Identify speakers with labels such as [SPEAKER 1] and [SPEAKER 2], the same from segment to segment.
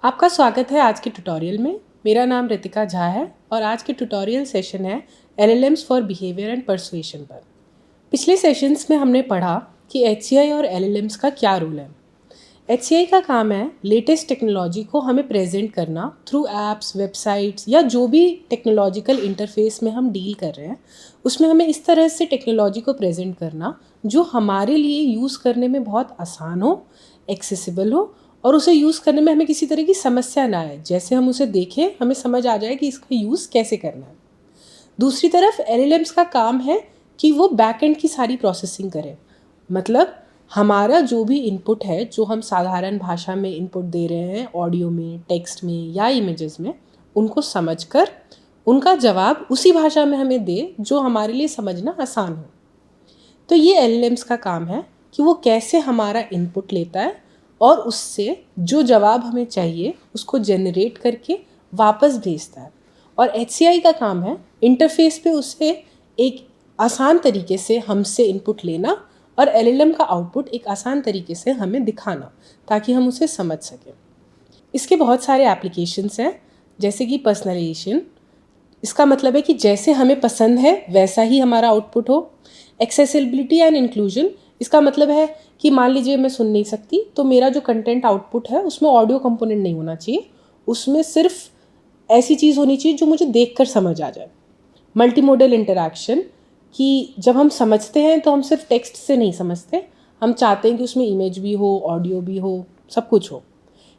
[SPEAKER 1] आपका स्वागत है आज के ट्यूटोरियल में। मेरा नाम रितिका झा है और आज के ट्यूटोरियल सेशन है LLMs for behaviour and persuasion पर। पिछले सेशंस में हमने पढ़ा कि HCI और LLMs का क्या रोल है। HCI का काम है लेटेस्ट टेक्नोलॉजी को हमें प्रेजेंट करना थ्रू एप्स, वेबसाइट्स या जो भी टेक्नोलॉजिकल इंटरफेस में हम डील कर रहे हैं उसमें हमें इस तरह से टेक्नोलॉजी को प्रेजेंट करना जो हमारे लिए यूज़ करने में बहुत आसान हो, एक्सेसिबल हो और उसे यूज़ करने में हमें किसी तरह की समस्या ना आए। जैसे हम उसे देखें हमें समझ आ जाए कि इसका यूज़ कैसे करना है। दूसरी तरफ LLMs का काम है कि वो बैक एंड की सारी प्रोसेसिंग करें। मतलब हमारा जो भी इनपुट है, जो हम साधारण भाषा में इनपुट दे रहे हैं, ऑडियो में, टेक्स्ट में या इमेजेस में, उनको समझकर उनका जवाब उसी भाषा में हमें दे जो हमारे लिए समझना आसान हो। तो ये LLMs का काम है कि वो कैसे हमारा इनपुट लेता है और उससे जो जवाब हमें चाहिए उसको जनरेट करके वापस भेजता है। और HCI का काम है इंटरफेस पे उसे एक आसान तरीके से हमसे इनपुट लेना और LLM का आउटपुट एक आसान तरीके से हमें दिखाना ताकि हम उसे समझ सकें। इसके बहुत सारे एप्लीकेशंस हैं, जैसे कि पर्सनलाइजेशन। इसका मतलब है कि जैसे हमें पसंद है वैसा ही हमारा आउटपुट हो। एक्सेसिबिलिटी एंड इंक्लूजन, इसका मतलब है कि मान लीजिए मैं सुन नहीं सकती तो मेरा जो कंटेंट आउटपुट है उसमें ऑडियो कंपोनेंट नहीं होना चाहिए, उसमें सिर्फ ऐसी चीज़ होनी चाहिए जो मुझे देखकर समझ आ जाए। मल्टी मोडल इंटरैक्शन, कि जब हम समझते हैं तो हम सिर्फ टेक्स्ट से नहीं समझते, हम चाहते हैं कि उसमें इमेज भी हो, ऑडियो भी हो, सब कुछ हो।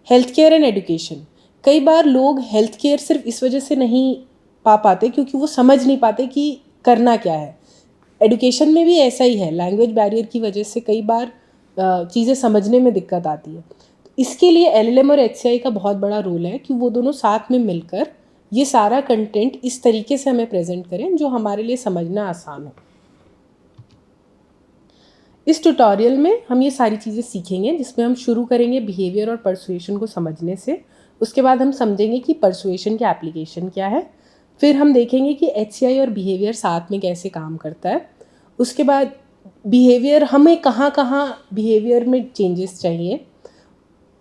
[SPEAKER 1] हेल्थ केयर एंड एजुकेशन, कई बार लोग हेल्थ केयर सिर्फ इस वजह से नहीं पा पाते क्योंकि वो समझ नहीं पाते कि करना क्या है। एडुकेशन में भी ऐसा ही है, लैंग्वेज बैरियर की वजह से कई बार चीज़ें समझने में दिक्कत आती है। इसके लिए LLM और HCI का बहुत बड़ा रोल है कि वो दोनों साथ में मिलकर ये सारा कंटेंट इस तरीके से हमें प्रेजेंट करें जो हमारे लिए समझना आसान हो। इस ट्यूटोरियल में हम ये सारी चीज़ें सीखेंगे, जिसमें हम शुरू करेंगे बिहेवियर और परसुएशन को समझने से। उसके बाद हम समझेंगे कि परसुएशन के एप्लीकेशन क्या है। फिर हम देखेंगे कि HCI और बिहेवियर साथ में कैसे काम करता है। उसके बाद बिहेवियर, हमें कहाँ कहाँ बिहेवियर में चेंजेस चाहिए।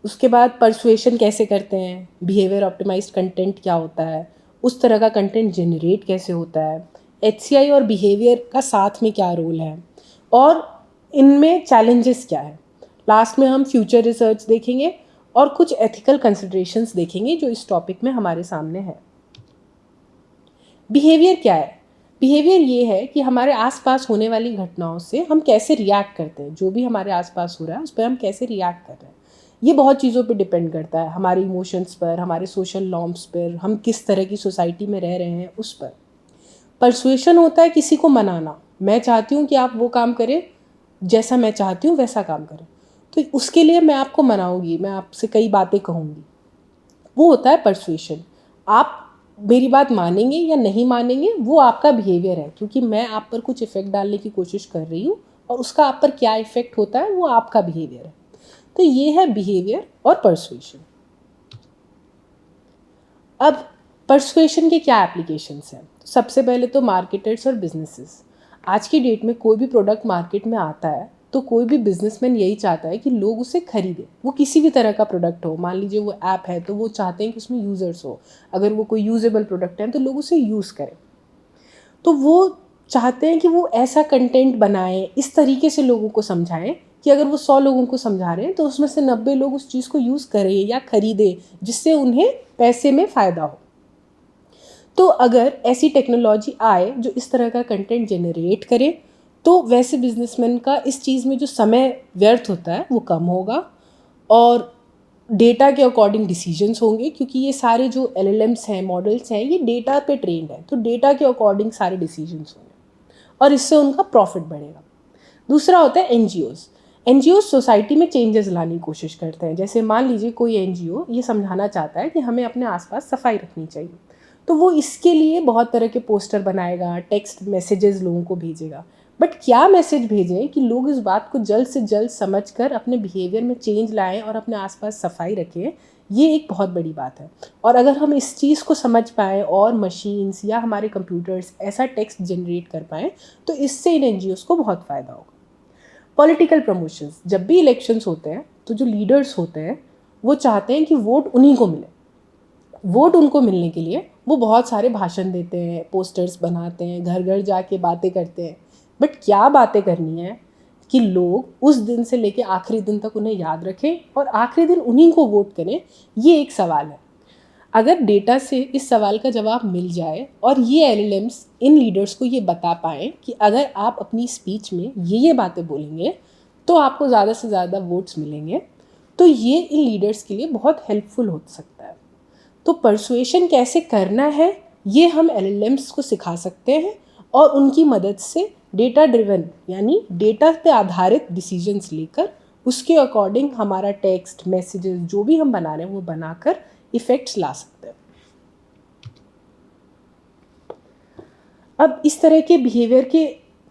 [SPEAKER 1] उसके बाद परसुएशन कैसे करते हैं, बिहेवियर ऑप्टिमाइज्ड कंटेंट क्या होता है, उस तरह का कंटेंट जनरेट कैसे होता है, HCI और बिहेवियर का साथ में क्या रोल है और इनमें चैलेंजेस क्या है। लास्ट में हम फ्यूचर रिसर्च देखेंगे और कुछ एथिकल कंसिडरेशंस देखेंगे जो इस टॉपिक में हमारे सामने है। बिहेवियर क्या है? बिहेवियर ये है कि हमारे आसपास होने वाली घटनाओं से हम कैसे रिएक्ट करते हैं। जो भी हमारे आसपास हो रहा है उस पर हम कैसे रिएक्ट कर रहे हैं, ये बहुत चीज़ों पे डिपेंड करता है, हमारे इमोशंस पर, हमारे सोशल नॉर्म्स पर, हम किस तरह की सोसाइटी में रह रहे हैं उस पर। परसुएशन होता है किसी को मनाना, मैं चाहती हूँ कि आप वो काम करें जैसा मैं चाहती हूँ वैसा काम करें, तो उसके लिए मैं आपको मनाऊंगी, मैं आपसे कई बातें कहूँगी, वो होता है परसुएशन। आप मेरी बात मानेंगे या नहीं मानेंगे वो आपका बिहेवियर है, क्योंकि मैं आप पर कुछ इफ़ेक्ट डालने की कोशिश कर रही हूँ और उसका आप पर क्या इफ़ेक्ट होता है वो आपका बिहेवियर है। तो ये है बिहेवियर और परसुएशन। अब परसुएशन के क्या एप्लीकेशंस हैं? सबसे पहले तो मार्केटर्स और बिजनेसेस। आज की डेट में कोई भी प्रोडक्ट मार्केट में आता है तो कोई भी बिजनेसमैन यही चाहता है कि लोग उसे खरीदें। वो किसी भी तरह का प्रोडक्ट हो, मान लीजिए वो ऐप है तो वो चाहते हैं कि उसमें यूज़र्स हो, अगर वो कोई यूजेबल प्रोडक्ट है तो लोग उसे यूज़ करें। तो वो चाहते हैं कि वो ऐसा कंटेंट बनाएं, इस तरीके से लोगों को समझाएं कि अगर वो 100 लोगों को समझा रहे हैं तो उसमें से 90 लोग उस चीज़ को यूज़ करें या खरीदें, जिससे उन्हें पैसे में फ़ायदा हो। तो अगर ऐसी टेक्नोलॉजी आए जो इस तरह का कंटेंट जनरेट करे तो वैसे बिजनेसमैन का इस चीज़ में जो समय व्यर्थ होता है वो कम होगा और डेटा के अकॉर्डिंग डिसीजंस होंगे, क्योंकि ये सारे जो LLMs हैं, मॉडल्स हैं, ये डेटा पे ट्रेंड है, तो डेटा के अकॉर्डिंग सारे डिसीजंस होंगे और इससे उनका प्रॉफिट बढ़ेगा। दूसरा होता है NGOs सोसाइटी में चेंजेस लाने की कोशिश करते हैं। जैसे मान लीजिए कोई NGO ये समझाना चाहता है कि हमें अपने आसपास सफाई रखनी चाहिए, तो वो इसके लिए बहुत तरह के पोस्टर बनाएगा, टेक्स्ट मैसेजेस लोगों को भेजेगा। बट क्या मैसेज भेजें कि लोग इस बात को जल्द से जल्द समझकर अपने बिहेवियर में चेंज लाएं और अपने आसपास सफाई रखें, ये एक बहुत बड़ी बात है। और अगर हम इस चीज़ को समझ पाएँ और मशीन्स या हमारे कंप्यूटर्स ऐसा टेक्स्ट जनरेट कर पाएँ तो इससे इन NGOs को बहुत फ़ायदा होगा। पॉलिटिकल प्रमोशंस, जब भी इलेक्शंस होते हैं तो जो लीडर्स होते हैं वो चाहते हैं कि वोट उन्हीं को मिले। वोट उनको मिलने के लिए वो बहुत सारे भाषण देते हैं, पोस्टर्स बनाते हैं, घर घर जाके बातें करते हैं। बट क्या बातें करनी है कि लोग उस दिन से लेके आखिरी दिन तक उन्हें याद रखें और आखिरी दिन उन्हीं को वोट करें, ये एक सवाल है। अगर डेटा से इस सवाल का जवाब मिल जाए और ये एलएलएम्स इन लीडर्स को ये बता पाएँ कि अगर आप अपनी स्पीच में ये बातें बोलेंगे तो आपको ज़्यादा से ज़्यादा वोट्स मिलेंगे, तो ये इन लीडर्स के लिए बहुत हेल्पफुल हो सकता है। तो परसुएशन कैसे करना है ये हम एलएलएम्स को सिखा सकते हैं और उनकी मदद से डेटा ड्रिवन यानी डेटा पे आधारित डिसीजंस लेकर उसके अकॉर्डिंग हमारा टेक्स्ट, मैसेजेस जो भी हम बना रहे हैं वो बनाकर इफ़ेक्ट्स ला सकते हैं। अब इस तरह के बिहेवियर के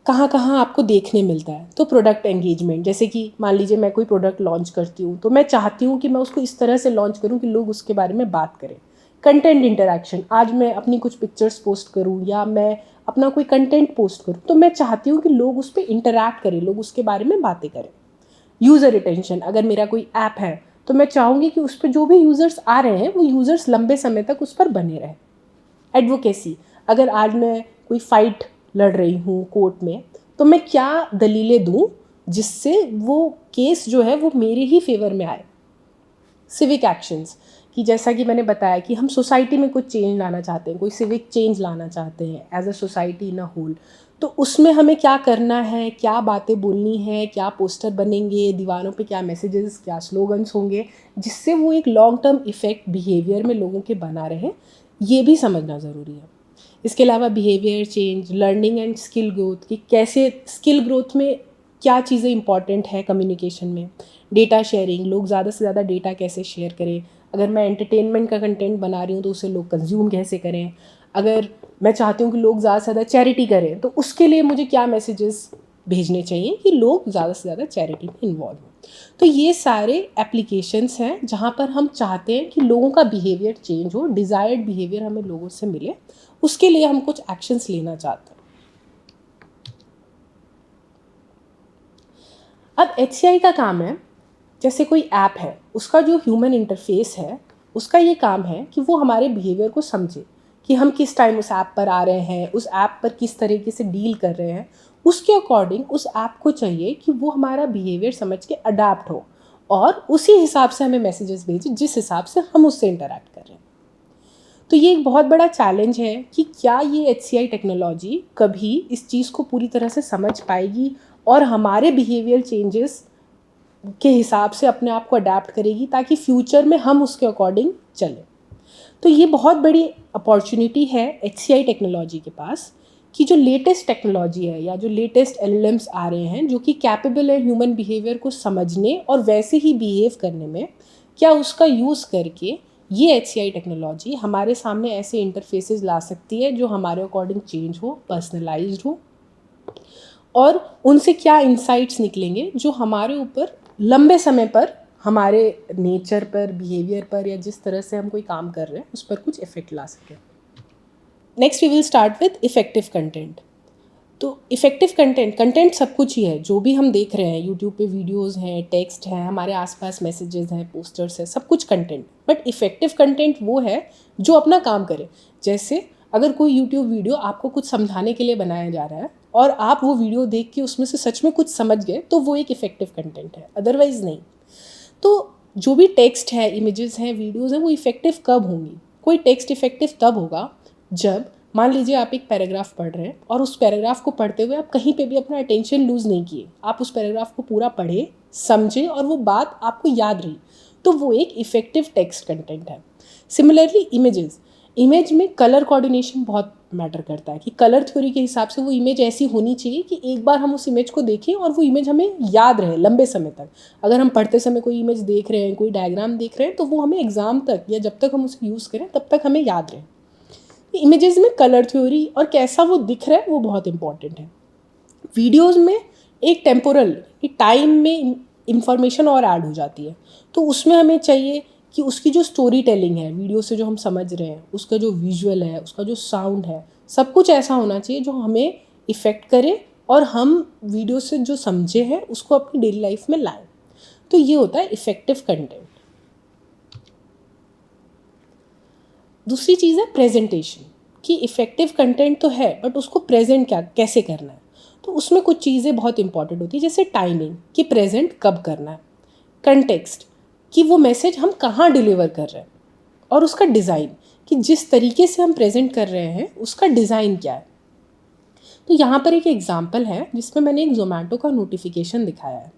[SPEAKER 1] कहाँ कहाँ आपको देखने मिलता है, तो प्रोडक्ट एंगेजमेंट, जैसे कि मान लीजिए मैं कोई प्रोडक्ट लॉन्च करती हूँ तो मैं चाहती हूँ कि मैं उसको इस तरह से लॉन्च करूँ कि लोग उसके बारे में बात करें। कंटेंट इंटरैक्शन, आज मैं अपनी कुछ पिक्चर्स पोस्ट करूँ या मैं अपना कोई कंटेंट पोस्ट करूँ तो मैं चाहती हूँ कि लोग उस पर इंटरैक्ट करें, लोग उसके बारे में बातें करें। यूज़र रिटेंशन, अगर मेरा कोई ऐप है तो मैं चाहूँगी कि उस पर जो भी यूज़र्स आ रहे हैं वो यूज़र्स लंबे समय तक उस पर बने रहें। एडवोकेसी, अगर आज मैं कोई फ़ाइट लड़ रही हूँ कोर्ट में तो मैं क्या दलीलें दूँ जिससे वो केस जो है वो मेरे ही फेवर में आए। सिविक एक्शंस, कि जैसा कि मैंने बताया कि हम सोसाइटी में कुछ चेंज लाना चाहते हैं, कोई सिविक चेंज लाना चाहते हैं as a society in a whole, तो उसमें हमें क्या करना है, क्या बातें बोलनी है, क्या पोस्टर बनेंगे, दीवारों पे क्या मैसेजेस, क्या स्लोगन्स होंगे जिससे वो एक लॉन्ग टर्म इफ़ेक्ट बिहेवियर में लोगों के बना रहे, ये भी समझना ज़रूरी है। इसके अलावा behaviour change, learning and skill growth, कि कैसे स्किल ग्रोथ में क्या चीज़ें इंपॉर्टेंट है कम्युनिकेशन में। डेटा शेयरिंग, लोग ज़्यादा से ज़्यादा डेटा कैसे शेयर करें। अगर मैं एंटरटेनमेंट का कंटेंट बना रही हूँ तो उसे लोग कंज्यूम कैसे करें। अगर मैं चाहती हूँ कि लोग ज़्यादा से ज़्यादा चैरिटी करें तो उसके लिए मुझे क्या मैसेजेस भेजने चाहिए कि लोग ज़्यादा से ज़्यादा चैरिटी में इन्वॉल्व हों। तो ये सारे एप्लीकेशंस हैं जहाँ पर हम चाहते हैं कि लोगों का बिहेवियर चेंज हो, डिज़ायर्ड बिहेवियर हमें लोगों से मिले, उसके लिए हम कुछ एक्शंस लेना चाहते हैं। अब HCI का काम है, जैसे कोई ऐप है उसका जो ह्यूमन इंटरफेस है उसका ये काम है कि वो हमारे बिहेवियर को समझे कि हम किस टाइम उस ऐप पर आ रहे हैं, उस ऐप पर किस तरीके से डील कर रहे हैं। उसके अकॉर्डिंग उस ऐप को चाहिए कि वो हमारा बिहेवियर समझ के अडाप्ट हो और उसी हिसाब से हमें मैसेजेस भेजे जिस हिसाब से हम उससे इंटरैक्ट कर रहे हैं। तो ये एक बहुत बड़ा चैलेंज है कि क्या ये HCI टेक्नोलॉजी कभी इस चीज़ को पूरी तरह से समझ पाएगी और हमारे बिहेवियर चेंजेस के हिसाब से अपने आप को अडेप्ट करेगी ताकि फ्यूचर में हम उसके अकॉर्डिंग चलें। तो ये बहुत बड़ी अपॉर्चुनिटी है HCI टेक्नोलॉजी के पास कि जो लेटेस्ट टेक्नोलॉजी है या जो लेटेस्ट LLMs आ रहे हैं जो कि कैपेबल है ह्यूमन बिहेवियर को समझने और वैसे ही बिहेव करने में, क्या उसका यूज़ करके ये HCI टेक्नोलॉजी हमारे सामने ऐसे इंटरफेसेस ला सकती है जो हमारे अकॉर्डिंग चेंज हो, पर्सनलाइज्ड हो, और उनसे क्या इंसाइट्स निकलेंगे जो हमारे ऊपर लंबे समय पर, हमारे नेचर पर, बिहेवियर पर या जिस तरह से हम कोई काम कर रहे हैं उस पर कुछ इफ़ेक्ट ला सके। Next we will start with effective content. तो इफ़ेक्टिव कंटेंट सब कुछ ही है जो भी हम देख रहे हैं, यूट्यूब पे वीडियोस हैं, टेक्स्ट हैं, हमारे आसपास मैसेजेस हैं, पोस्टर्स हैं, सब कुछ कंटेंट। बट इफ़ेक्टिव कंटेंट वो है जो अपना काम करे। जैसे अगर कोई यूट्यूब वीडियो आपको कुछ समझाने के लिए बनाया जा रहा है और आप वो वीडियो देख के उसमें से सच में कुछ समझ गए तो वो एक इफ़ेक्टिव कंटेंट है, अदरवाइज़ नहीं। तो जो भी टेक्स्ट है, इमेजेस हैं, वीडियोस हैं, वो इफ़ेक्टिव कब होंगी? कोई टेक्स्ट इफ़ेक्टिव तब होगा जब मान लीजिए आप एक पैराग्राफ पढ़ रहे हैं और उस पैराग्राफ को पढ़ते हुए आप कहीं पे भी अपना अटेंशन लूज़ नहीं किए, आप उस पैराग्राफ को पूरा पढ़े, समझे और वो बात आपको याद रही, तो वो एक इफ़ेक्टिव टेक्स्ट कंटेंट है। सिमिलरली इमेज में कलर कोऑर्डिनेशन बहुत मैटर करता है कि कलर थ्योरी के हिसाब से वो इमेज ऐसी होनी चाहिए कि एक बार हम उस इमेज को देखें और वो इमेज हमें याद रहे लंबे समय तक। अगर हम पढ़ते समय कोई इमेज देख रहे हैं, कोई डायग्राम देख रहे हैं, तो वो हमें एग्ज़ाम तक या जब तक हम उसे यूज़ करें तब तक हमें याद रहे। इमेजेस में कलर थ्योरी और कैसा वो दिख रहा है वो बहुत इंपॉर्टेंट है। वीडियोस में एक टेम्पोरल, एक टाइम में इंफॉर्मेशन और ऐड हो जाती है, तो उसमें हमें चाहिए कि उसकी जो स्टोरी टेलिंग है, वीडियो से जो हम समझ रहे हैं, उसका जो विजुअल है, उसका जो साउंड है, सब कुछ ऐसा होना चाहिए जो हमें इफ़ेक्ट करे और हम वीडियो से जो समझे हैं उसको अपनी डेली लाइफ में लाएं। तो ये होता है इफ़ेक्टिव कंटेंट। दूसरी चीज़ है प्रेजेंटेशन, कि इफ़ेक्टिव कंटेंट तो है बट उसको प्रेजेंट कैसे करना है। तो उसमें कुछ चीज़ें बहुत इंपॉर्टेंट होती है, जैसे टाइमिंग, कि प्रेजेंट कब करना है, कंटेक्स्ट, कि वो मैसेज हम कहाँ डिलीवर कर रहे हैं, और उसका डिज़ाइन, कि जिस तरीके से हम प्रेजेंट कर रहे हैं उसका डिज़ाइन क्या है। तो यहाँ पर एक एग्जांपल है जिसमें मैंने एक ज़ोमैटो का नोटिफिकेशन दिखाया है।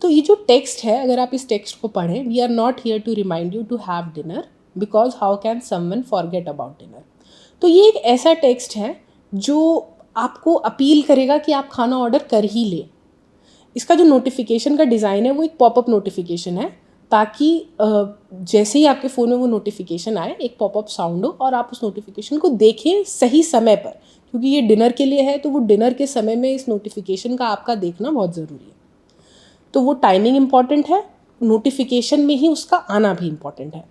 [SPEAKER 1] तो ये जो टेक्स्ट है, अगर आप इस टेक्स्ट को पढ़ें, we are not here to remind you to have dinner because how can someone forget about dinner. तो ये एक ऐसा टेक्स्ट है जो आपको अपील करेगा कि आप खाना ऑर्डर कर ही लें। इसका जो नोटिफिकेशन का डिज़ाइन है वो एक पॉपअप नोटिफिकेशन है, ताकि जैसे ही आपके फ़ोन में वो नोटिफिकेशन आए एक पॉपअप साउंड हो और आप उस नोटिफिकेशन को देखें सही समय पर, क्योंकि ये डिनर के लिए है तो वो डिनर के समय में इस नोटिफिकेशन का आपका देखना बहुत ज़रूरी है। तो वो टाइमिंग इम्पॉर्टेंट है, नोटिफिकेशन में ही उसका आना भी इम्पॉर्टेंट है।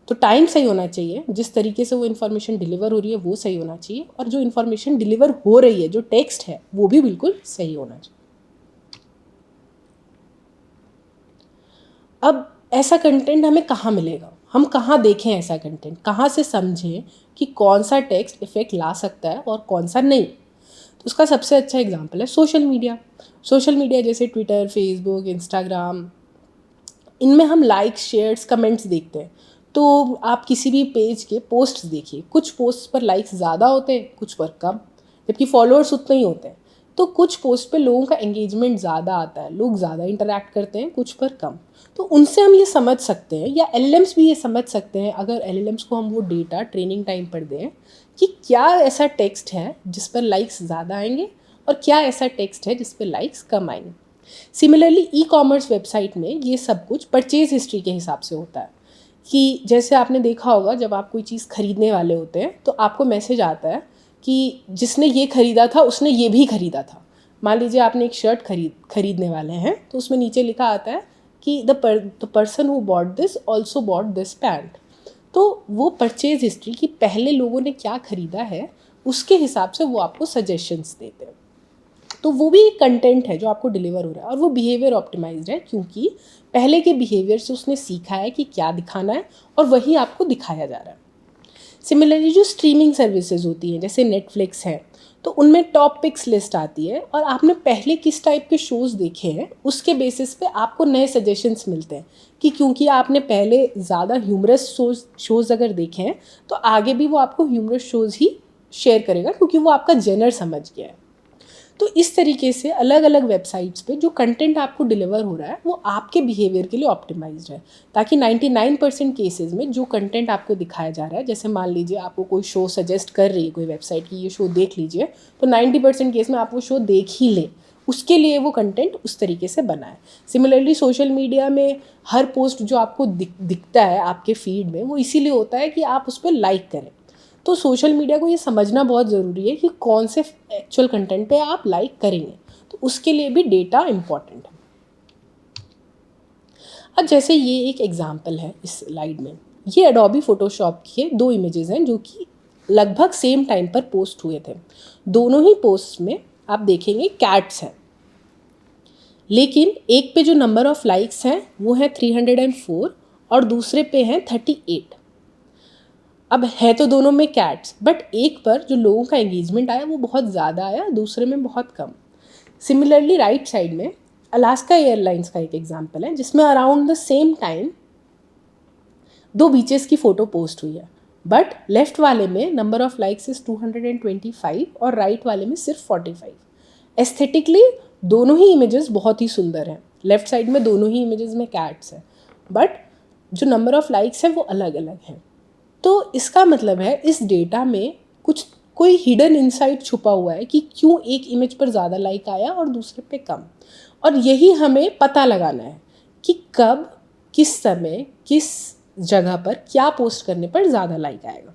[SPEAKER 1] तो टाइम सही होना चाहिए, जिस तरीके से वो इन्फॉर्मेशन डिलीवर हो रही है वो सही होना चाहिए, और जो इन्फॉर्मेशन डिलीवर हो रही है, जो टेक्स्ट है, वो भी बिल्कुल सही होना चाहिए। अब ऐसा कंटेंट हमें कहाँ मिलेगा, हम कहाँ देखें ऐसा कंटेंट, कहाँ से समझें कि कौन सा टेक्स्ट इफ़ेक्ट ला सकता है और कौन सा नहीं। तो उसका सबसे अच्छा एग्जांपल है सोशल मीडिया। सोशल मीडिया जैसे ट्विटर, फेसबुक, इंस्टाग्राम, इनमें हम लाइक्स, शेयर्स, कमेंट्स देखते हैं। तो आप किसी भी पेज के पोस्ट्स देखिए, कुछ पोस्ट पर लाइक्स ज़्यादा होते हैं, कुछ पर कम, जबकि फॉलोअर्स उतने ही होते हैं। तो कुछ पोस्ट पे लोगों का एंगेजमेंट ज़्यादा आता है, लोग ज़्यादा इंटरैक्ट करते हैं, कुछ पर कम। तो उनसे हम ये समझ सकते हैं, या एलएलएम्स भी ये समझ सकते हैं, अगर एलएलएम्स को हम वो डेटा ट्रेनिंग टाइम पर दें, कि क्या ऐसा टेक्स्ट है जिस पर लाइक्स ज़्यादा आएंगे और क्या ऐसा टेक्स्ट है जिस पर लाइक्स कम आएंगे। सिमिलरली ई कॉमर्स वेबसाइट में ये सब कुछ परचेज हिस्ट्री के हिसाब से होता है, कि जैसे आपने देखा होगा जब आप कोई चीज़ खरीदने वाले होते हैं तो आपको मैसेज आता है कि जिसने ये खरीदा था उसने ये भी खरीदा था। मान लीजिए आपने एक शर्ट खरीदने वाले हैं, तो उसमें नीचे लिखा आता है कि the person who bought this also bought this pant. तो वो परचेज हिस्ट्री, कि पहले लोगों ने क्या खरीदा है, उसके हिसाब से वो आपको सजेशंस देते हैं। तो वो भी एक कंटेंट है जो आपको डिलीवर हो रहा है, और वो बिहेवियर ऑप्टिमाइज्ड है, क्योंकि पहले के बिहेवियर से उसने सीखा है कि क्या दिखाना है और वही आपको दिखाया जा रहा है। सिमिलरली जो स्ट्रीमिंग सर्विसेज होती हैं जैसे नेटफ्लिक्स है, तो उनमें टॉप पिक्स लिस्ट आती है, और आपने पहले किस टाइप के शोज़ देखे हैं उसके बेसिस पे आपको नए सजेशंस मिलते हैं, कि क्योंकि आपने पहले ज़्यादा ह्यूमरस शोज़ अगर देखे हैं तो आगे भी वो आपको ह्यूमरस शोज़ ही शेयर करेगा, क्योंकि वो आपका जेनर समझ गया है। तो इस तरीके से अलग अलग वेबसाइट्स पे जो कंटेंट आपको डिलीवर हो रहा है वो आपके बिहेवियर के लिए ऑप्टिमाइज्ड है, ताकि 99% केसेस में जो कंटेंट आपको दिखाया जा रहा है, जैसे मान लीजिए आपको कोई शो सजेस्ट कर रही है कोई वेबसाइट की, ये शो देख लीजिए, तो 90% केस में आप वो शो देख ही लें, उसके लिए वो कंटेंट उस तरीके से बना है। सिमिलरली सोशल मीडिया में हर पोस्ट जो आपको दिखता है आपके फीड में, वो इसीलिए होता है कि आप उस पर लाइक करें। तो सोशल मीडिया को ये समझना बहुत ज़रूरी है कि कौन से एक्चुअल कंटेंट पे आप लाइक करेंगे, तो उसके लिए भी डेटा इम्पॉर्टेंट है। अब जैसे ये एक एग्जांपल है इस स्लाइड में, ये एडोबी फोटोशॉप के 2 इमेजेस हैं जो कि लगभग सेम टाइम पर पोस्ट हुए थे। दोनों ही पोस्ट में आप देखेंगे कैट्स हैं, लेकिन एक पे जो नंबर ऑफ़ लाइक्स हैं वो है 304 और दूसरे पे हैं 38। अब है तो दोनों में कैट्स, बट एक पर जो लोगों का एंगेजमेंट आया वो बहुत ज़्यादा आया, दूसरे में बहुत कम। सिमिलरली राइट साइड में अलास्का एयरलाइंस का एक एग्जांपल है, जिसमें around the same time 2 beaches की फ़ोटो पोस्ट हुई है, बट लेफ़्ट वाले में नंबर ऑफ़ लाइक्स इज़ 225 और राइट वाले में सिर्फ 45। एस्थेटिकली दोनों ही इमेजेस बहुत ही सुंदर हैं, लेफ़्ट साइड में दोनों ही इमेजेस में कैट्स हैं, बट जो नंबर ऑफ़ लाइक्स है वो अलग अलग हैं। तो इसका मतलब है इस डेटा में कोई हिडन इनसाइट छुपा हुआ है कि क्यों एक इमेज पर ज़्यादा लाइक आया और दूसरे पे कम, और यही हमें पता लगाना है कि कब, किस समय, किस जगह पर क्या पोस्ट करने पर ज़्यादा लाइक आएगा।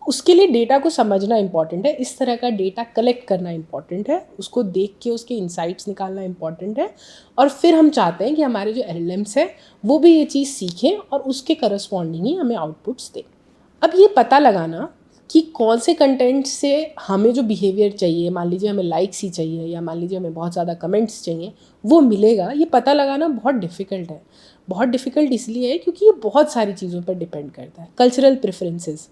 [SPEAKER 1] उसके लिए डेटा को समझना इम्पॉर्टेंट है, इस तरह का डेटा कलेक्ट करना इम्पॉर्टेंट है, उसको देख के उसके इंसाइट्स निकालना इम्पॉर्टेंट है, और फिर हम चाहते हैं कि हमारे जो एलएलएम्स हैं वो भी ये चीज़ सीखें और उसके करस्पॉन्डिंग ही हमें आउटपुट्स दें। अब ये पता लगाना कि कौन से कंटेंट से हमें जो बिहेवियर चाहिए, मान लीजिए हमें लाइक्स ही चाहिए या मान लीजिए हमें बहुत ज़्यादा कमेंट्स चाहिए, वो मिलेगा, ये पता लगाना बहुत डिफ़िकल्ट है। बहुत डिफ़िकल्ट इसलिए है क्योंकि ये बहुत सारी चीज़ों पर डिपेंड करता है। कल्चरल प्रेफरेंसेस,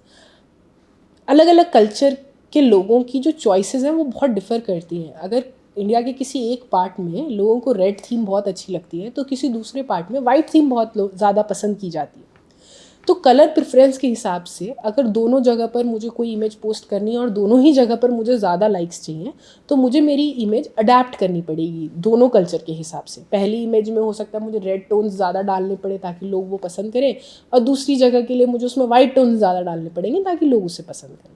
[SPEAKER 1] अलग अलग कल्चर के लोगों की जो चॉइसेस हैं वो बहुत डिफ़र करती हैं। अगर इंडिया के किसी एक पार्ट में लोगों को रेड थीम बहुत अच्छी लगती है तो किसी दूसरे पार्ट में वाइट थीम बहुत ज़्यादा पसंद की जाती है। तो कलर प्रेफरेंस के हिसाब से अगर दोनों जगह पर मुझे कोई इमेज पोस्ट करनी है और दोनों ही जगह पर मुझे ज़्यादा लाइक्स चाहिए तो मुझे मेरी इमेज अडेप्ट करनी पड़ेगी दोनों कल्चर के हिसाब से। पहली इमेज में हो सकता है मुझे रेड टोन्स ज़्यादा डालने पड़े ताकि लोग वो पसंद करें, और दूसरी जगह के लिए मुझे उसमें वाइट टोन्स ज़्यादा डालने पड़ेंगे ताकि लोग उसे पसंद करें।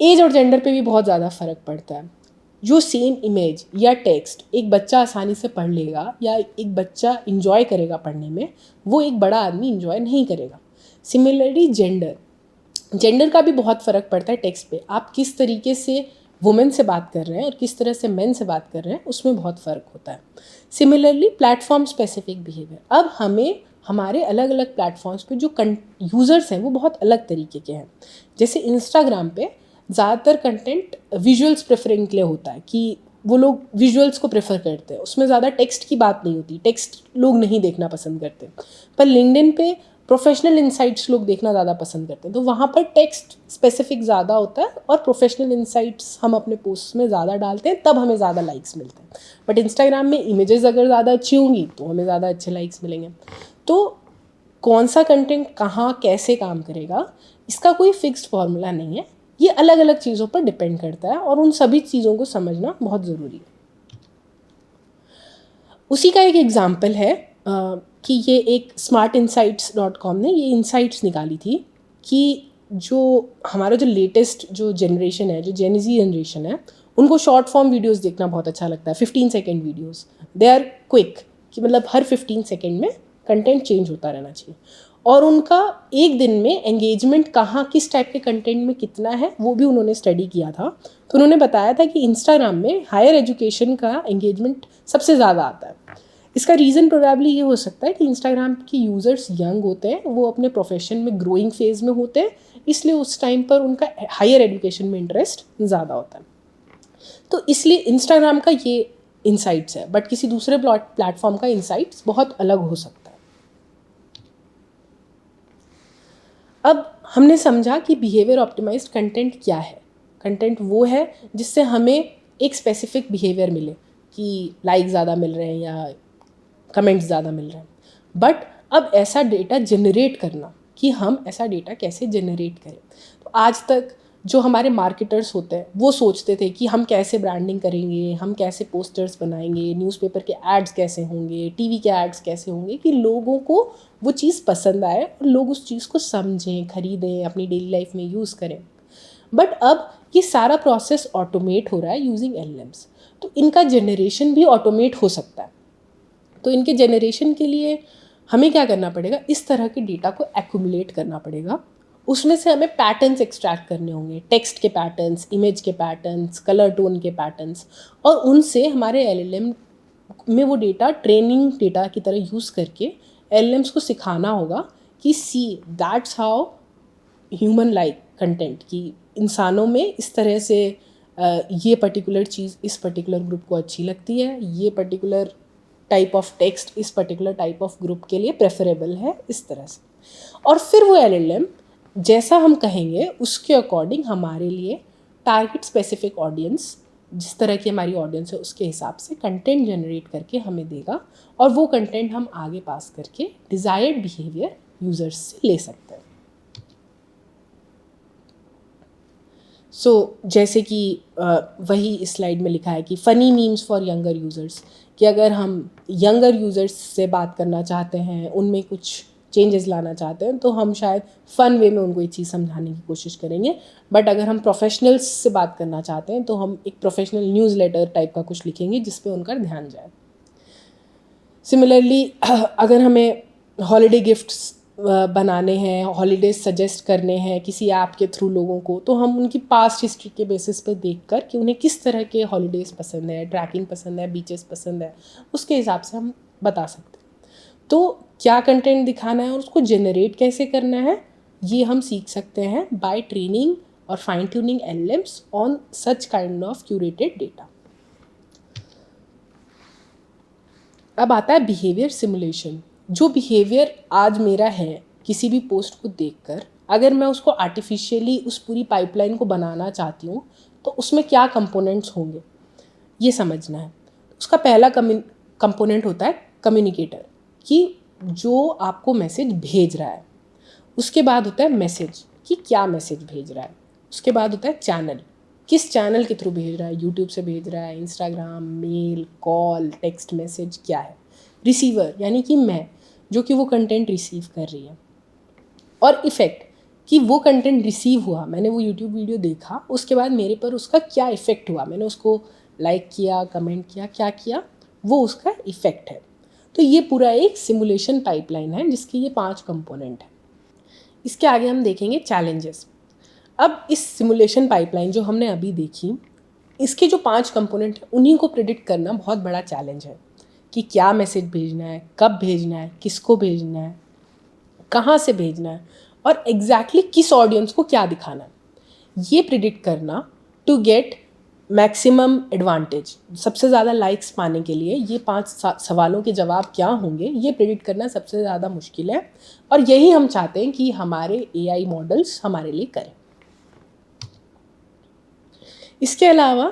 [SPEAKER 1] एज और जेंडर पे भी बहुत ज़्यादा फ़र्क पड़ता है। जो सेम इमेज या टेक्स्ट एक बच्चा आसानी से पढ़ लेगा या एक बच्चा इंजॉय करेगा पढ़ने में, वो एक बड़ा आदमी इंजॉय नहीं करेगा। सिमिलरली जेंडर का भी बहुत फ़र्क पड़ता है टेक्स्ट पे। आप किस तरीके से वुमेन से बात कर रहे हैं और किस तरह से मेन से बात कर रहे हैं, उसमें बहुत फ़र्क होता है। सिमिलरली प्लेटफॉर्म स्पेसिफिक बिहेवियर, अब हमें हमारे अलग अलग प्लेटफॉर्म्स पे जो यूज़र्स हैं वो बहुत अलग तरीके के हैं। जैसे इंस्टाग्राम पे ज़्यादातर कंटेंट विजुअल्स प्रेफरिंग के लिए होता है कि वो लोग विजुअल्स को प्रेफर करते हैं, उसमें ज़्यादा टेक्स्ट की बात नहीं होती, टेक्स्ट लोग नहीं देखना पसंद करते। पर लिंक्डइन पे प्रोफेशनल इंसाइट्स लोग देखना ज़्यादा पसंद करते हैं, तो वहाँ पर टेक्स्ट स्पेसिफिक ज़्यादा होता है और प्रोफेशनल इंसाइट्स हम अपने पोस्ट में ज़्यादा डालते हैं, तब हमें ज़्यादा लाइक्स मिलते हैं। बट इंस्टाग्राम में इमेजेस अगर ज़्यादा अच्छी होंगी तो हमें ज़्यादा अच्छे लाइक्स मिलेंगे। तो कौन सा कंटेंट कहाँ कैसे काम करेगा, इसका कोई फिक्स्ड फॉर्मूला नहीं है, ये अलग अलग चीज़ों पर डिपेंड करता है और उन सभी चीज़ों को समझना बहुत ज़रूरी है। उसी का एक एग्जाम्पल है कि ये एक smartinsights.com ने ये इंसाइट्स निकाली थी कि जो हमारा जो लेटेस्ट जो जनरेशन है, जो जेन ज़ी जनरेशन है, उनको शॉर्ट फॉर्म वीडियोस देखना बहुत अच्छा लगता है। 15 second videos, they are quick, कि मतलब हर 15 सेकेंड में कंटेंट चेंज होता रहना चाहिए। और उनका एक दिन में एंगेजमेंट कहाँ किस टाइप के कंटेंट में कितना है वो भी उन्होंने स्टडी किया था। तो उन्होंने बताया था कि इंस्टाग्राम में हायर एजुकेशन का एंगेजमेंट सबसे ज़्यादा आता है। इसका रीज़न प्रोबेबली ये हो सकता है कि इंस्टाग्राम के यूज़र्स यंग होते हैं, वो अपने प्रोफेशन में ग्रोइंग फेज़ में होते हैं, इसलिए उस टाइम पर उनका हायर एजुकेशन में इंटरेस्ट ज़्यादा होता है। तो इसलिए इंस्टाग्राम का ये इंसाइट्स है, बट किसी दूसरे प्लेटफॉर्म का इंसाइट्स बहुत अलग हो सकता है। अब हमने समझा कि बिहेवियर ऑप्टिमाइज्ड कंटेंट क्या है। कंटेंट वो है जिससे हमें एक स्पेसिफिक बिहेवियर मिले कि लाइक ज़्यादा मिल रहे हैं या कमेंट्स ज़्यादा मिल रहे हैं। बट अब ऐसा डेटा जनरेट करना, कि हम ऐसा डेटा कैसे जनरेट करें। तो आज तक जो हमारे मार्केटर्स होते हैं वो सोचते थे कि हम कैसे ब्रांडिंग करेंगे, हम कैसे पोस्टर्स बनाएंगे, न्यूज़पेपर के एड्स कैसे होंगे, टीवी के एड्स कैसे होंगे कि लोगों को वो चीज़ पसंद आए और लोग उस चीज़ को समझें, ख़रीदें, अपनी डेली लाइफ में यूज़ करें। बट अब ये सारा प्रोसेस ऑटोमेट हो रहा है यूजिंग LLMs, तो इनका जनरेशन भी ऑटोमेट हो सकता है। तो इनके जनरेशन के लिए हमें क्या करना पड़ेगा, इस तरह के डेटा को एक्यूमुलेट करना पड़ेगा। उसमें से हमें पैटर्न्स एक्सट्रैक्ट करने होंगे, टेक्स्ट के पैटर्न्स, इमेज के पैटर्न्स, कलर टोन के पैटर्न्स, और उनसे हमारे LLM में वो डेटा ट्रेनिंग डेटा की तरह यूज़ करके LLMs को सिखाना होगा कि see that's how human like content, कि इंसानों में इस तरह से ये पर्टिकुलर चीज़ इस पर्टिकुलर ग्रुप को अच्छी लगती है, ये पर्टिकुलर टाइप ऑफ टेक्स्ट इस पर्टिकुलर टाइप ऑफ ग्रुप के लिए प्रेफरेबल है, इस तरह से। और फिर वो LLM जैसा हम कहेंगे उसके अकॉर्डिंग हमारे लिए टारगेट स्पेसिफिक ऑडियंस, जिस तरह की हमारी ऑडियंस है उसके हिसाब से कंटेंट जनरेट करके हमें देगा, और वो कंटेंट हम आगे पास करके डिज़ायर्ड बिहेवियर यूज़र्स से ले सकते हैं। जैसे कि वही इस स्लाइड में लिखा है कि funny memes for younger users, कि अगर हम यंगर यूज़र्स से बात करना चाहते हैं, उनमें कुछ चेंजेस लाना चाहते हैं, तो हम शायद फ़न वे में उनको ये चीज़ समझाने की कोशिश करेंगे। बट अगर हम प्रोफेशनल्स से बात करना चाहते हैं तो हम एक प्रोफेशनल न्यूज़लेटर टाइप का कुछ लिखेंगे जिस पे उनका ध्यान जाए। सिमिलरली अगर हमें हॉलीडे गिफ्ट्स बनाने हैं, हॉलीडेज सजेस्ट करने हैं किसी ऐप के थ्रू लोगों को, तो हम उनकी पास्ट हिस्ट्री के बेसिस पे देखकर कि उन्हें किस तरह के हॉलीडेज़ पसंद है, ट्रैकिंग पसंद है, बीचेस पसंद है, उसके हिसाब से हम बता सकते हैं। तो क्या कंटेंट दिखाना है और उसको जनरेट कैसे करना है, ये हम सीख सकते हैं बाय ट्रेनिंग और fine tuning LLMs on such kind of curated data. अब आता है बिहेवियर सिमुलेशन। जो बिहेवियर आज मेरा है किसी भी पोस्ट को देखकर, अगर मैं उसको आर्टिफिशियली उस पूरी पाइपलाइन को बनाना चाहती हूँ तो उसमें क्या कंपोनेंट्स होंगे, ये समझना है। उसका पहला कंपोनेंट होता है कम्युनिकेटर, कि जो आपको मैसेज भेज रहा है। उसके बाद होता है मैसेज, कि क्या मैसेज भेज रहा है। उसके बाद होता है चैनल, किस चैनल के थ्रू भेज रहा है, यूट्यूब से भेज रहा है, Instagram, mail, call, text message, क्या है। रिसीवर यानी कि मैं, जो कि वो कंटेंट रिसीव कर रही है। और इफ़ेक्ट, कि वो कंटेंट रिसीव हुआ, मैंने वो यूट्यूब वीडियो देखा, उसके बाद मेरे पर उसका क्या इफ़ेक्ट हुआ, मैंने उसको लाइक किया, कमेंट किया, क्या किया, वो उसका इफ़ेक्ट है। तो ये पूरा एक सिमुलेशन पाइपलाइन है जिसके ये 5 कंपोनेंट हैं। इसके आगे हम देखेंगे चैलेंजेस। अब इस सिमुलेशन पाइपलाइन जो हमने अभी देखी, इसके जो 5 कंपोनेंट हैं उन्हीं को प्रिडिक्ट करना बहुत बड़ा चैलेंज है, कि क्या मैसेज भेजना है, कब भेजना है, किसको भेजना है, कहाँ से भेजना है, और एग्जैक्टली किस ऑडियंस को क्या दिखाना है, ये प्रिडिक्ट करना टू गेट मैक्सिमम एडवांटेज। सबसे ज़्यादा लाइक्स पाने के लिए ये 5 सवालों के जवाब क्या होंगे, ये प्रिडिक्ट करना सबसे ज़्यादा मुश्किल है, और यही हम चाहते हैं कि हमारे AI मॉडल्स हमारे लिए करें। इसके अलावा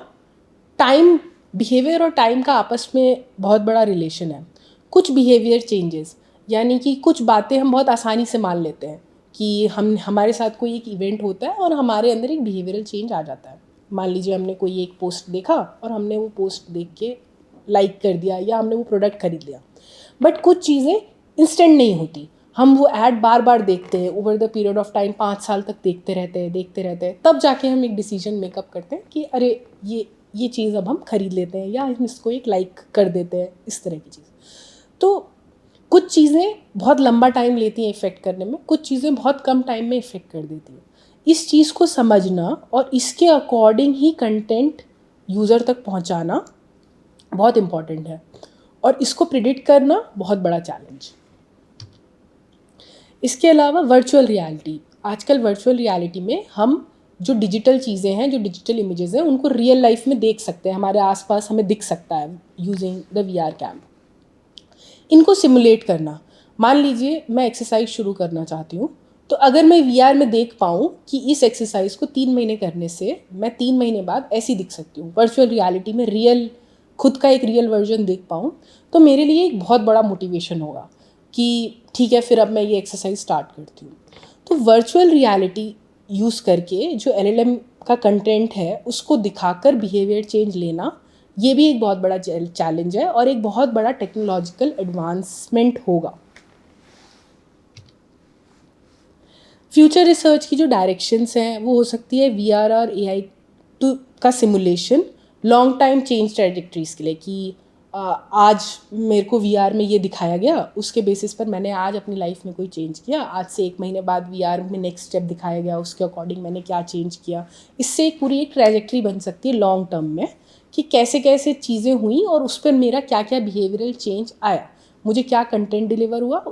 [SPEAKER 1] टाइम, बिहेवियर और टाइम का आपस में बहुत बड़ा रिलेशन है। कुछ बिहेवियर चेंजेस, यानी कि कुछ बातें हम बहुत आसानी से मान लेते हैं, कि हमारे साथ कोई एक इवेंट होता है और हमारे अंदर एक बिहेवियरल चेंज आ जाता है। मान लीजिए हमने कोई एक पोस्ट देखा और हमने वो पोस्ट देख के लाइक कर दिया, या हमने वो प्रोडक्ट खरीद लिया। बट कुछ चीज़ें इंस्टेंट नहीं होती, हम वो ऐड बार बार देखते हैं, over the period of time 5 साल तक देखते रहते हैं, तब जाके हम एक डिसीजन मेकअप करते हैं कि अरे ये चीज़ अब हम खरीद लेते हैं, या हम इसको एक लाइक कर देते हैं, इस तरह की चीज़। तो कुछ चीज़ें बहुत लंबा टाइम लेती हैं इफ़ेक्ट करने में, कुछ चीज़ें बहुत कम टाइम में इफ़ेक्ट कर देती हैं। इस चीज़ को समझना और इसके अकॉर्डिंग ही कंटेंट यूज़र तक पहुंचाना बहुत इम्पॉर्टेंट है, और इसको प्रिडिक्ट करना बहुत बड़ा चैलेंज। इसके अलावा वर्चुअल रियलिटी, आजकल वर्चुअल रियलिटी में हम जो डिजिटल चीज़ें हैं, जो डिजिटल इमेजेस हैं, उनको रियल लाइफ में देख सकते हैं, हमारे आसपास हमें दिख सकता है यूजिंग द VR कैम। इनको सिमुलेट करना, मान लीजिए मैं एक्सरसाइज शुरू करना चाहती हूँ, तो अगर मैं VR में देख पाऊँ कि इस एक्सरसाइज को 3 महीने करने से मैं 3 महीने बाद ऐसी दिख सकती हूँ, वर्चुअल रियलिटी में रियल खुद का एक रियल वर्जन देख पाऊँ, तो मेरे लिए एक बहुत बड़ा मोटिवेशन होगा कि ठीक है, फिर अब मैं ये एक्सरसाइज स्टार्ट करती हूँ। तो वर्चुअल रियलिटी यूज़ करके जो LLM का कंटेंट है उसको दिखाकर बिहेवियर चेंज लेना, ये भी एक बहुत बड़ा चैलेंज है और एक बहुत बड़ा टेक्नोलॉजिकल एडवांसमेंट होगा। फ्यूचर रिसर्च की जो डायरेक्शंस हैं वो हो सकती है VR और AI का simulation long time change trajectories के लिए, कि आज मेरे को VR में ये दिखाया गया, उसके बेसिस पर मैंने आज अपनी लाइफ में कोई चेंज किया, आज से 1 महीने बाद VR में नेक्स्ट स्टेप दिखाया गया, उसके अकॉर्डिंग मैंने क्या चेंज किया। इससे एक पूरी एक ट्रैजेक्टरी बन सकती है लॉन्ग टर्म में, कि कैसे कैसे चीज़ें हुई और उस पर मेरा क्या क्या बिहेवियरल चेंज आया, मुझे क्या कंटेंट डिलीवर हुआ,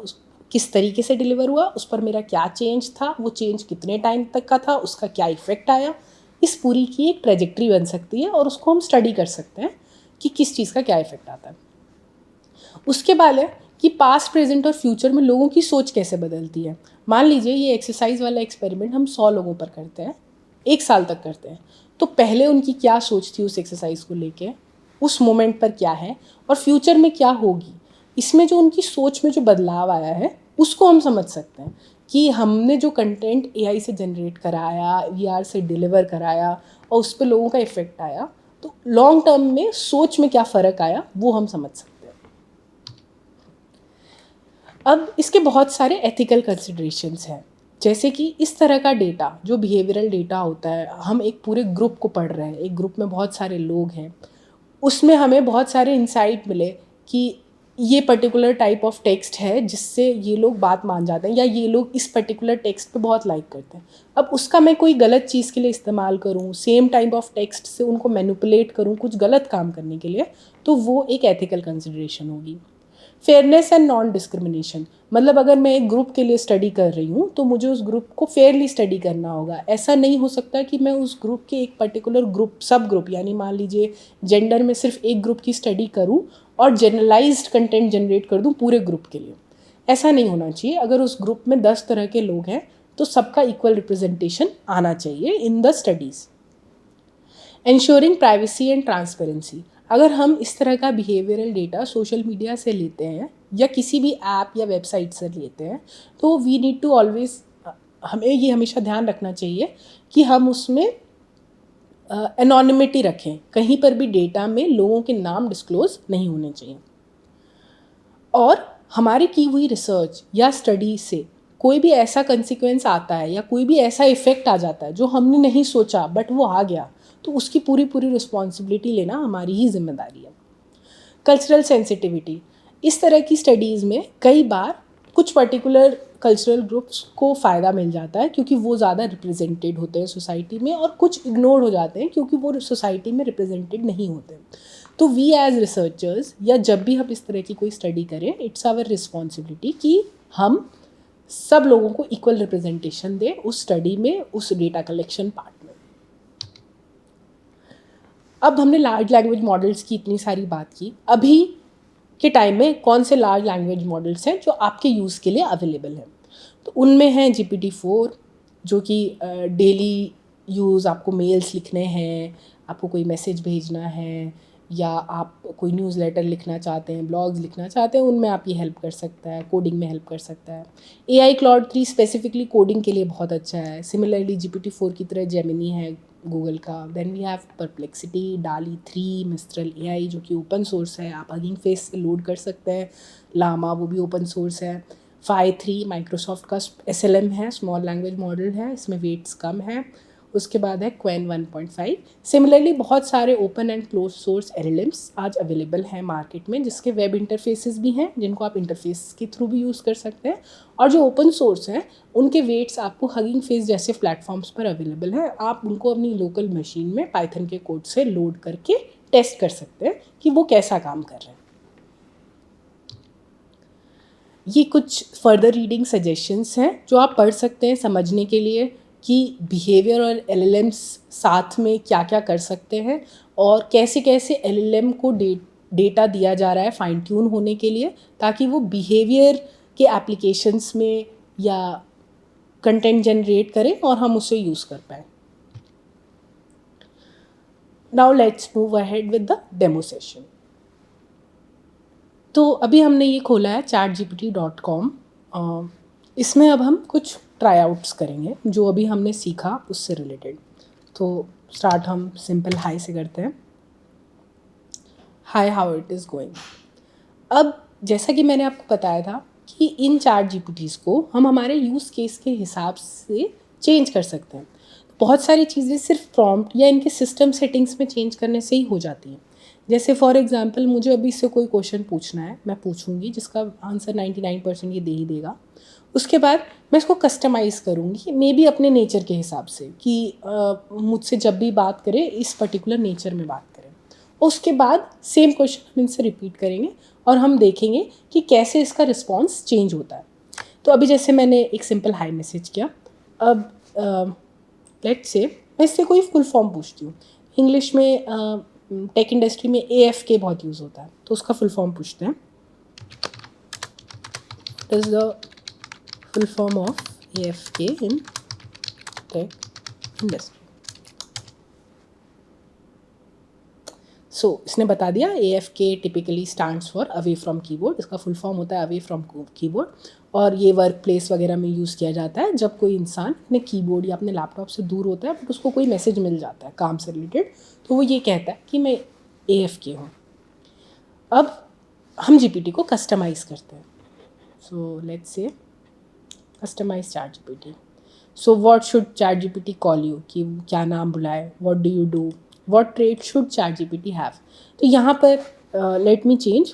[SPEAKER 1] किस तरीके से डिलीवर हुआ, उस पर मेरा क्या चेंज था, वो चेंज कितने टाइम तक का था, उसका क्या इफ़ेक्ट आया। इस पूरी की एक ट्रैजेक्टरी बन सकती है और उसको हम स्टडी कर सकते हैं कि किस चीज़ का क्या इफ़ेक्ट आता है। उसके बाद है कि पास्ट, प्रेजेंट और फ्यूचर में लोगों की सोच कैसे बदलती है। मान लीजिए ये एक्सरसाइज वाला एक्सपेरिमेंट हम 100 लोगों पर करते हैं, 1 साल तक करते हैं, तो पहले उनकी क्या सोच थी उस एक्सरसाइज को लेके, उस मोमेंट पर क्या है, और फ्यूचर में क्या होगी, इसमें जो उनकी सोच में जो बदलाव आया है उसको हम समझ सकते हैं कि हमने जो कंटेंट AI से जनरेट कराया, VR से डिलीवर कराया और उस पर लोगों का इफ़ेक्ट आया, तो लॉन्ग टर्म में सोच में क्या फ़र्क आया वो हम समझ सकते हैं। अब इसके बहुत सारे एथिकल कंसिडरेशंस हैं, जैसे कि इस तरह का डेटा जो बिहेवियरल डेटा होता है, हम एक पूरे ग्रुप को पढ़ रहे हैं, एक ग्रुप में बहुत सारे लोग हैं, उसमें हमें बहुत सारे इंसाइट मिले कि ये पर्टिकुलर टाइप ऑफ टेक्स्ट है जिससे ये लोग बात मान जाते हैं, या ये लोग इस पर्टिकुलर टेक्स्ट पे बहुत लाइक करते हैं। अब उसका मैं कोई गलत चीज़ के लिए इस्तेमाल करूँ, सेम टाइप ऑफ टेक्स्ट से उनको मैनिपुलेट करूँ कुछ गलत काम करने के लिए, तो वो एक एथिकल कंसिडरेशन होगी। फेयरनेस एंड नॉन डिस्क्रिमिनेशन, मतलब अगर मैं एक ग्रुप के लिए स्टडी कर रही हूँ तो मुझे उस ग्रुप को फेयरली स्टडी करना होगा। ऐसा नहीं हो सकता कि मैं उस ग्रुप के एक पर्टिकुलर ग्रुप, सब ग्रुप, यानी मान लीजिए जेंडर में सिर्फ एक ग्रुप की स्टडी करूँ और जनरलाइज्ड कंटेंट जनरेट कर दूँ पूरे ग्रुप के लिए। ऐसा नहीं होना चाहिए। अगर उस ग्रुप में 10 तरह के लोग हैं तो सबका इक्वल रिप्रेजेंटेशन आना चाहिए in the studies. Ensuring privacy and transparency, अगर हम इस तरह का बिहेवियरल डेटा सोशल मीडिया से लेते हैं या किसी भी ऐप या वेबसाइट से लेते हैं तो वी नीड टू ऑलवेज, हमें ये हमेशा ध्यान रखना चाहिए कि हम उसमें एनोनिमिटी रखें, कहीं पर भी डेटा में लोगों के नाम डिस्क्लोज नहीं होने चाहिए। और हमारी की हुई रिसर्च या स्टडी से कोई भी ऐसा कंसिक्वेंस आता है या कोई भी ऐसा इफ़ेक्ट आ जाता है जो हमने नहीं सोचा बट वो आ गया, तो उसकी पूरी पूरी रिस्पॉन्सिबिलिटी लेना हमारी ही जिम्मेदारी है। कल्चरल सेंसिटिविटी, इस तरह की स्टडीज़ में कई बार कुछ पर्टिकुलर कल्चरल ग्रुप्स को फ़ायदा मिल जाता है क्योंकि वो ज़्यादा रिप्रेजेंटेड होते हैं सोसाइटी में, और कुछ इग्नोर हो जाते हैं क्योंकि वो सोसाइटी में रिप्रेजेंटेड नहीं होते। तो वी एज रिसर्चर्स या जब भी हम इस तरह की कोई स्टडी करें, इट्स आवर रिस्पॉन्सिबिलिटी कि हम सब लोगों को इक्वल रिप्रेजेंटेशन दें उस स्टडी में, उस डेटा कलेक्शन पार्ट में। अब हमने लार्ज लैंग्वेज मॉडल्स की इतनी सारी बात की, अभी के टाइम में कौन से लार्ज लैंग्वेज मॉडल्स हैं जो आपके यूज़ के लिए अवेलेबल हैं? तो उनमें हैं GPT-4 जो कि डेली यूज़, आपको मेल्स लिखने हैं, आपको कोई मैसेज भेजना है या आप कोई न्यूज़लेटर लिखना चाहते हैं, ब्लॉग्स लिखना चाहते हैं, उनमें आप ये हेल्प कर सकता है, कोडिंग में हेल्प कर सकता है। AI क्लाउड 3 स्पेसिफिकली कोडिंग के लिए बहुत अच्छा है। सिमिलरली GPT-4 की तरह जेमिनी है गूगल का। देन वी हैव परप्लेक्सिटी, डाली 3, मिस्ट्रल AI जो कि ओपन सोर्स है, आप हगिंग फेस से लोड कर सकते हैं। लामा वो भी ओपन सोर्स है। Phi 3 माइक्रोसॉफ्ट का SLM है, स्मॉल लैंग्वेज मॉडल है, इसमें वेट्स कम है। उसके बाद है Qwen 1.5। सिमिलरली बहुत सारे open and close source LLMs आज अवेलेबल हैं मार्केट में, जिसके वेब इंटरफेसेस भी हैं जिनको आप इंटरफेस के थ्रू भी यूज़ कर सकते हैं, और जो ओपन सोर्स हैं उनके वेट्स आपको हगिंग फेस जैसे प्लेटफॉर्म्स पर अवेलेबल हैं। आप उनको अपनी लोकल मशीन में पाइथन के कोड से लोड करके टेस्ट कर सकते हैं कि वो कैसा काम कर रहे हैं। ये कुछ फर्दर रीडिंग सजेशंस हैं जो आप पढ़ सकते हैं समझने के लिए कि बिहेवियर और LLMs साथ में क्या क्या कर सकते हैं और कैसे कैसे LLM को डेटा दिया जा रहा है फाइन ट्यून होने के लिए, ताकि वो बिहेवियर के एप्लीकेशंस में या कंटेंट जनरेट करें और हम उसे यूज़ कर पाएँ। Now let's move ahead with the demo session. तो अभी हमने ये खोला है chatgpt.com। इसमें अब हम कुछ ट्राई आउट्स करेंगे जो अभी हमने सीखा उससे रिलेटेड। तो स्टार्ट हम सिंपल हाई से करते हैं। High, how it is going. अब जैसा कि मैंने आपको बताया था कि इन ChatGPTs को हम हमारे यूज़ केस के हिसाब से चेंज कर सकते हैं। बहुत सारी चीज़ें सिर्फ प्रॉम्प्ट या इनके सिस्टम सेटिंग्स में चेंज करने से ही हो जाती हैं। जैसे फॉर एग्जांपल मुझे अभी इससे कोई क्वेश्चन पूछना है, मैं पूछूंगी जिसका आंसर 99% ये दे ही देगा। उसके बाद मैं इसको कस्टमाइज़ करूँगी मे बी अपने नेचर के हिसाब से कि मुझसे जब भी बात करें इस पर्टिकुलर नेचर में बात करें। उसके बाद सेम क्वेश्चन हम इनसे रिपीट करेंगे और हम देखेंगे कि कैसे इसका रिस्पॉन्स चेंज होता है। तो अभी जैसे मैंने एक सिंपल हाई मैसेज किया, अब लेट्स से मैं इससे कोई फुल फॉर्म पूछती हूँ। इंग्लिश में टेक इंडस्ट्री में AFK बहुत यूज़ होता है, तो उसका फुल फॉर्म पूछते हैं। What is the full form of AFK in tech industry? सो इसने बता दिया AFK typically stands for away from keyboard. इसका फुल फॉर्म होता है अवे फ्रॉम कीबोर्ड, और ये वर्क प्लेस वगैरह में यूज़ किया जाता है जब कोई इंसान अपने कीबोर्ड या अपने लैपटॉप से दूर होता है बट उसको कोई मैसेज मिल जाता है काम से रिलेटेड, तो वो ये कहता है कि मैं AFK हूँ। अब हम GPT को कस्टमाइज़ करते हैं। So let's say customize ChatGPT। So what should ChatGPT call you, कि क्या नाम बुलाए, what do you do, what trait should ChatGPT have. तो यहाँ पर let me change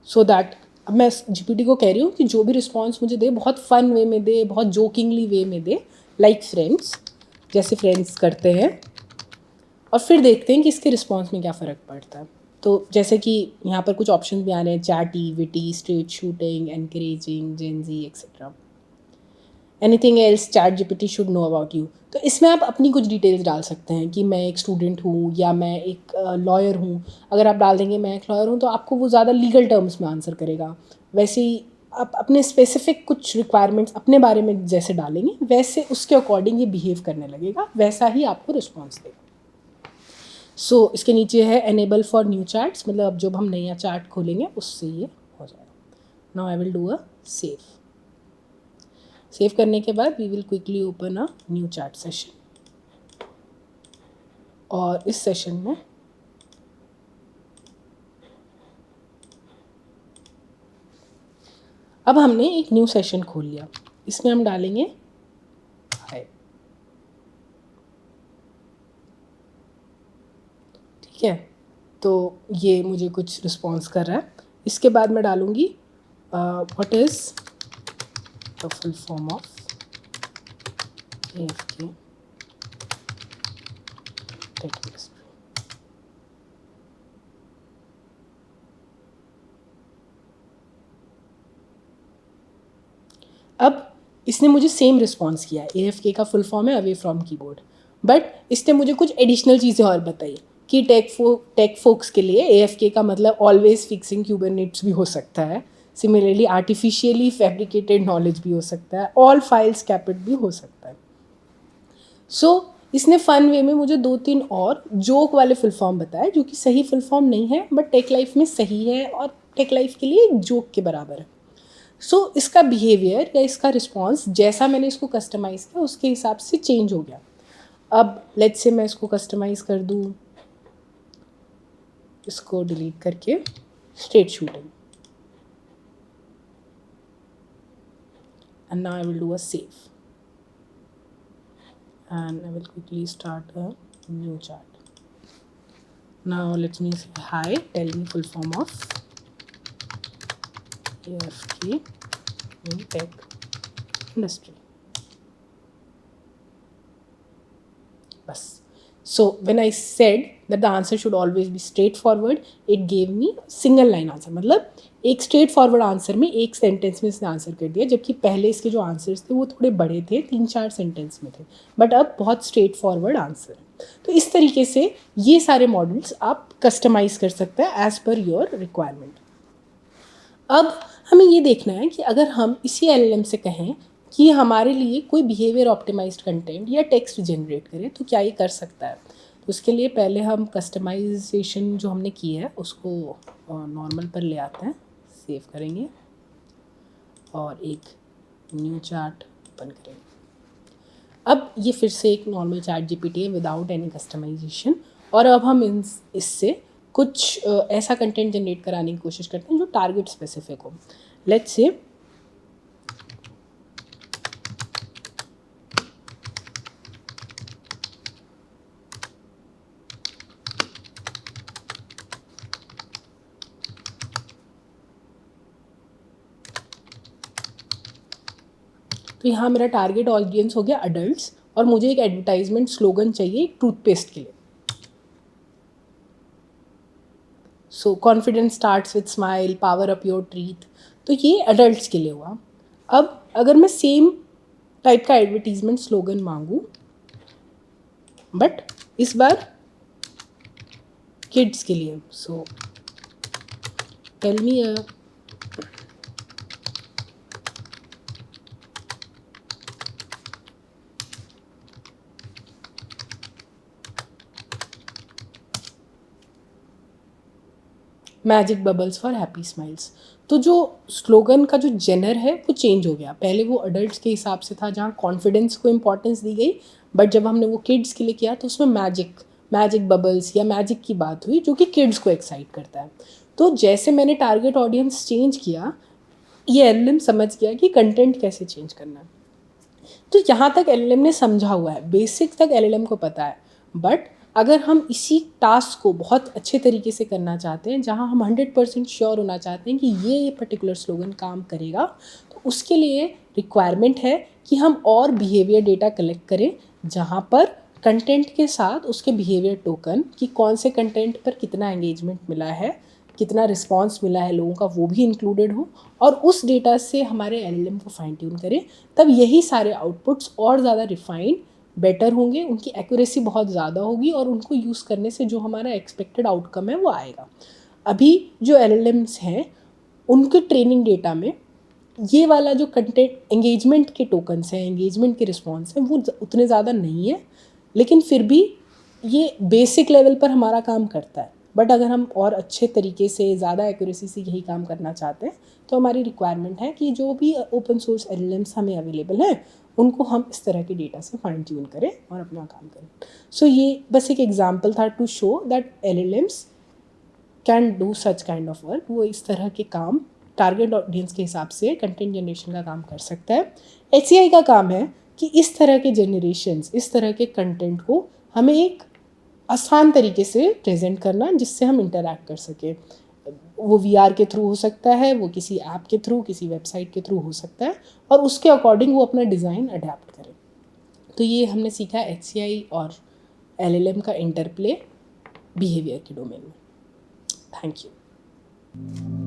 [SPEAKER 1] so that, अब मैं GPT को कह रही हूँ कि जो भी रिस्पॉन्स मुझे दे बहुत फ़न वे में दे, बहुत जोकिंगली वे में दे, लाइक फ्रेंड्स, जैसे फ्रेंड्स करते हैं, और फिर देखते हैं कि इसके रिस्पॉन्स में क्या फ़र्क पड़ता है। तो जैसे कि यहाँ पर कुछ ऑप्शन भी आ रहे हैं, chatty, witty, straight shooting, encouraging, Gen Z etcetera. Anything else chat GPT should know about you. तो इसमें आप अपनी कुछ डिटेल्स डाल सकते हैं कि मैं एक स्टूडेंट हूँ या मैं एक लॉयर हूँ। अगर आप डाल देंगे मैं एक लॉयर हूँ तो आपको वो ज़्यादा लीगल टर्म्स में आंसर करेगा। वैसे ही आप अपने स्पेसिफिक कुछ रिक्वायरमेंट्स अपने बारे में जैसे डालेंगे वैसे उसके अकॉर्डिंग ये बिहेव करने लगेगा, वैसा ही आपको रिस्पॉन्स देगा। सो इसके नीचे है एनेबल फॉर न्यू चैट्स, मतलब अब जब हम नया चैट खोलेंगे उससे ये हो जाएगा। Now I will do a save. Save करने के बाद we will quickly open a new chat session. और इस सेशन में अब हमने एक न्यू सेशन खोल लिया। इसमें हम डालेंगे हाय। ठीक है, तो ये मुझे कुछ रिस्पॉन्स कर रहा है। इसके बाद मैं डालूँगी what is the full form of AFK tech industry. अब इसने मुझे सेम रिस्पॉन्स किया। AFK का फुल फॉर्म है अवे फ्रॉम कीबोर्ड, बट इसने मुझे कुछ एडिशनल चीज़ें और बताई कि टेक फोक्स के लिए AFK का मतलब ऑलवेज फिक्सिंग क्यूबरनेट्स भी हो सकता है। सिमिलरली आर्टिफिशियली फैब्रिकेटेड नॉलेज भी हो सकता है, ऑल फाइल्स कैपेड भी हो सकता है। सो इसने फ़न वे में मुझे 2-3 और जोक वाले फुल फॉर्म बताए जो कि सही फुल फॉर्म नहीं है बट टेक लाइफ में सही है और टेक लाइफ के लिए एक जोक के बराबर है। सो इसका बिहेवियर या इसका रिस्पॉन्स जैसा मैंने इसको कस्टमाइज़ किया उसके हिसाब से चेंज हो गया। अब लेट्स से मैं इसको कस्टमाइज़ कर दूँ, इसको डिलीट करके straight shooting, and now I will do a save and I will quickly start a new chat. Now let me say hi, tell me full form of AFK in tech industry. Bas. So when I said that the answer should always be straightforward, it gave me single line answer. मतलब एक straight forward answer में एक sentence में इसने answer कर दिया, जबकि पहले इसके जो आंसर्स थे वो थोड़े बड़े थे, 3-4 सेंटेंस में थे, बट अब बहुत स्ट्रेट फॉरवर्ड आंसर है। तो इस तरीके से ये सारे मॉडल्स आप कस्टमाइज़ कर सकते हैं एज़ पर योर रिक्वायरमेंट। अब हमें ये देखना है कि अगर हम इसी LLM से कहें कि हमारे लिए कोई बिहेवियर ऑप्टिमाइज्ड कंटेंट या टेक्स्ट जनरेट करे तो क्या ये कर सकता है। तो उसके लिए पहले हम कस्टमाइजेशन जो हमने की है उसको नॉर्मल पर ले आते हैं, सेव करेंगे और एक न्यू चैट ओपन करेंगे। अब ये फिर से एक नॉर्मल चैट GPT है विदाउट एनी कस्टमाइजेशन, और अब हम इससे कुछ ऐसा कंटेंट जनरेट कराने की कोशिश करते हैं जो टारगेट स्पेसिफिक हो। लेट्स से तो यहाँ मेरा टारगेट ऑडियंस हो गया अडल्ट्स, और मुझे एक एडवर्टाइजमेंट स्लोगन चाहिए टूथपेस्ट के लिए। So confidence starts with smile, power up your ट्रीथ, तो ये अडल्ट्स के लिए हुआ। अब अगर मैं सेम टाइप का एडवर्टीजमेंट स्लोगन मांगूँ बट इस बार किड्स के लिए, so tell me a magic bubbles for happy smiles. तो जो स्लोगन का जो जेनर है वो चेंज हो गया। पहले वो अडल्ट्स के हिसाब से था जहाँ कॉन्फिडेंस को इम्पॉर्टेंस दी गई, बट जब हमने वो किड्स के लिए किया तो उसमें मैजिक बबल्स या मैजिक की बात हुई जो कि किड्स को एक्साइट करता है। तो जैसे मैंने टारगेट ऑडियंस चेंज किया, ये LLM समझ गया कि कंटेंट कैसे चेंज करना है। तो यहाँ तक LLM ने समझा हुआ है, बेसिक तक LLM को पता है। बट अगर हम इसी टास्क को बहुत अच्छे तरीके से करना चाहते हैं, जहाँ हम 100% श्योर होना चाहते हैं कि ये पर्टिकुलर स्लोगन काम करेगा, तो उसके लिए रिक्वायरमेंट है कि हम और बिहेवियर डेटा कलेक्ट करें जहाँ पर कंटेंट के साथ उसके बिहेवियर टोकन कि कौन से कंटेंट पर कितना एंगेजमेंट मिला है, कितना रिस्पांस मिला है लोगों का, वो भी इंक्लूडेड हो, और उस डेटा से हमारे एलएलएम को फाइन ट्यून करें, तब यही सारे आउटपुट्स और ज़्यादा रिफाइंड बेटर होंगे, उनकी एक्यूरेसी बहुत ज़्यादा होगी और उनको यूज़ करने से जो हमारा एक्सपेक्टेड आउटकम है वो आएगा। अभी जो एलएलएम्स हैं उनके ट्रेनिंग डेटा में ये वाला जो कंटेंट एंगेजमेंट के टोकन्स हैं, एंगेजमेंट के रिस्पॉन्स हैं, वो उतने ज़्यादा नहीं है, लेकिन फिर भी ये बेसिक लेवल पर हमारा काम करता है। बट अगर हम और अच्छे तरीके से ज़्यादा एक्यूरेसी से यही काम करना चाहते हैं तो हमारी रिक्वायरमेंट है कि जो भी ओपन सोर्स एलएलएम्स हमें अवेलेबल हैं उनको हम इस तरह के डेटा से फाइन ट्यून करें और अपना काम करें। सो ये बस एक एग्जाम्पल था to show that LLMs can do such kind of work. वो इस तरह के काम टारगेट ऑडियंस के हिसाब से कंटेंट जनरेशन का काम कर सकता है। HCI का काम है कि इस तरह के जनरेशन्स, इस तरह के कंटेंट को हमें एक आसान तरीके से प्रेजेंट करना जिससे हम इंटरैक्ट कर सकें। वो VR के थ्रू हो सकता है, वो किसी ऐप के थ्रू, किसी वेबसाइट के थ्रू हो सकता है, और उसके अकॉर्डिंग वो अपना डिज़ाइन अडेप्ट करें। तो ये हमने सीखा HCI और LLM का इंटरप्ले बिहेवियर के डोमेन में। Thank you.